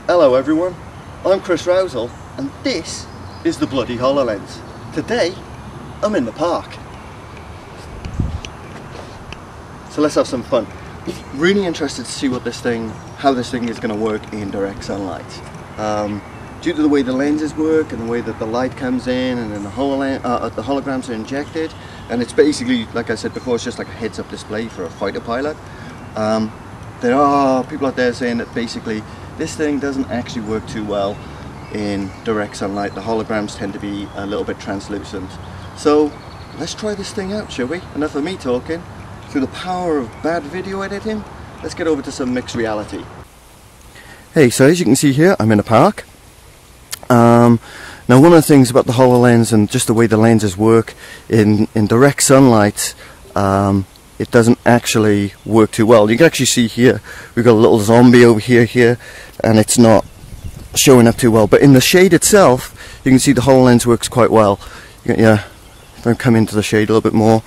Hello everyone, I'm Chris Rousel and this is the Bloody Hololens. Today I'm in the park. So let's have some fun. Really interested to see how this thing is going to work in direct sunlight. Due to the way the lenses work and the way that the light comes in and then the holograms are injected, and it's basically, like I said before, it's just like a heads-up display for a fighter pilot. There are people out there saying that basically this thing doesn't actually work too well in direct sunlight. The holograms tend to be a little bit translucent. So let's try this thing out, shall we? Enough of me talking. Through the power of bad video editing, let's get over to some mixed reality. Hey, so as you can see here, I'm in a park. Now one of the things about the HoloLens and just the way the lenses work in direct sunlight, it doesn't actually work too well. You can actually see here, we've got a little zombie over here, and it's not showing up too well. But in the shade itself, you can see the HoloLens works quite well. If I come into the shade a little bit more,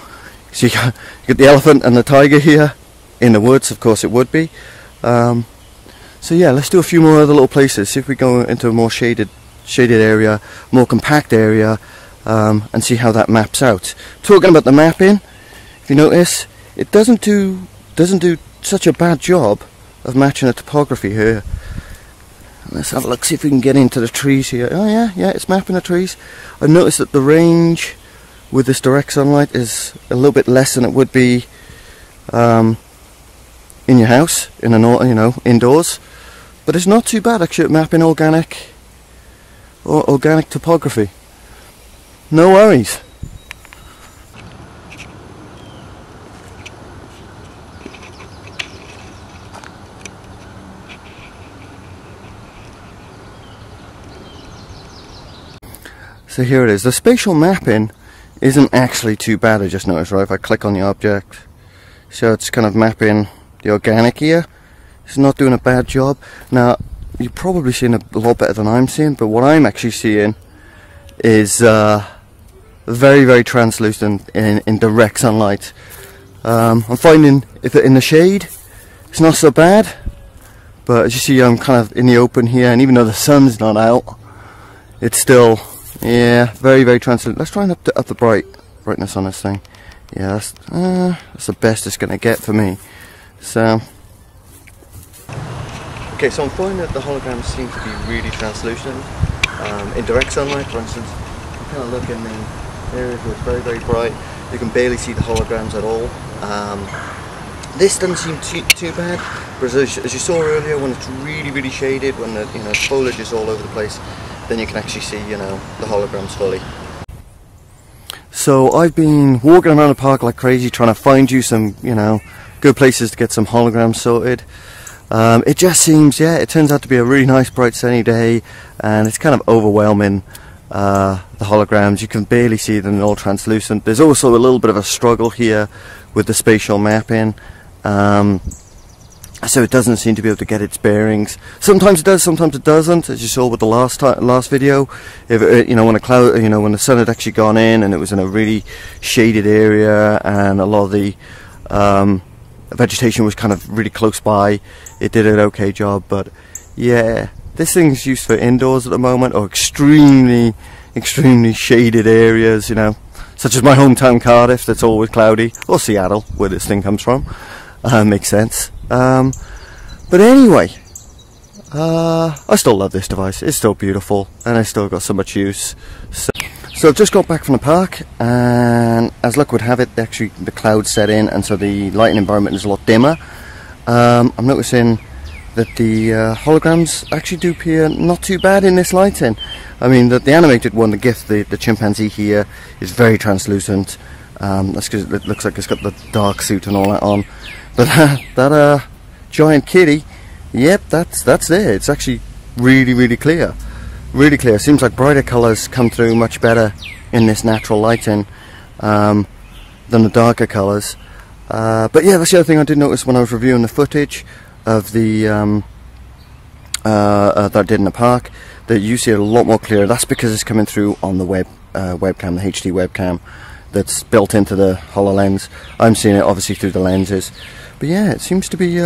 so you get the elephant and the tiger here in the woods. Of course it would be. So yeah, let's do a few more other little places. See if we go into a more shaded area, more compact area, and see how that maps out. Talking about the mapping, if you notice, it doesn't do such a bad job of matching the topography here. Let's have a look, see if we can get into the trees here. Oh yeah, it's mapping the trees. I've noticed that the range with this direct sunlight is a little bit less than it would be in your house, indoors. But it's not too bad actually at mapping organic topography. No worries. So here it is. The spatial mapping isn't actually too bad, I just noticed, right? If I click on the object, so it's kind of mapping the organic here. It's not doing a bad job. Now, you're probably seeing a lot better than I'm seeing, but what I'm actually seeing is very, very translucent in direct sunlight. I'm finding if it's in the shade, it's not so bad, but as you see, I'm kind of in the open here, and even though the sun's not out, it's still, yeah, very, very translucent. Let's try and up the brightness on this thing. Yeah, that's the best it's going to get for me. So, okay, so I'm finding that the holograms seem to be really translucent. In direct sunlight, for instance, you kind of look in the areas where it's very, very bright, you can barely see the holograms at all. This doesn't seem too bad, but as you saw earlier, when it's really, really shaded, when the foliage is all over the place, then you can actually see, the holograms fully. So I've been walking around the park like crazy, trying to find you some, good places to get some holograms sorted. It just seems, yeah, it turns out to be a really nice bright sunny day, and it's kind of overwhelming, the holograms. You can barely see them, they're all translucent. There's also a little bit of a struggle here with the spatial mapping, so it doesn't seem to be able to get its bearings. Sometimes it does, sometimes it doesn't, as you saw with the last video. If when a cloud, when the sun had actually gone in and it was in a really shaded area and a lot of the vegetation was kind of really close by, it did an okay job. But yeah, this thing's used for indoors at the moment, or extremely shaded areas, such as my hometown Cardiff, that's always cloudy, or Seattle, where this thing comes from. Makes sense. But anyway, I still love this device. It's still beautiful, and I still got so much use. So I've just got back from the park, and as luck would have it, actually the clouds set in, and so the lighting environment is a lot dimmer. I'm noticing that the holograms actually do appear not too bad in this lighting. I mean, the animated one, the GIF, the chimpanzee here, is very translucent. That's because it looks like it's got the dark suit and all that on. But that giant kitty, yep, that's there. It's actually really, really clear. Really clear. Seems like brighter colours come through much better in this natural lighting than the darker colours. But yeah, that's the other thing I did notice when I was reviewing the footage of the that I did in the park, that you see it a lot more clear. That's because it's coming through on the webcam, the HD webcam that's built into the HoloLens. I'm seeing it obviously through the lenses. But yeah, it seems to be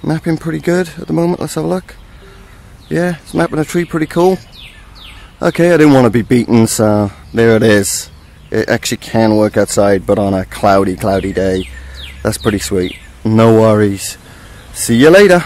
mapping pretty good at the moment. Let's have a look. yeah, snapping a tree pretty cool. Okay, I didn't want to be beaten, so there it is. It actually can work outside, but on a cloudy day. That's pretty sweet. No worries. See you later.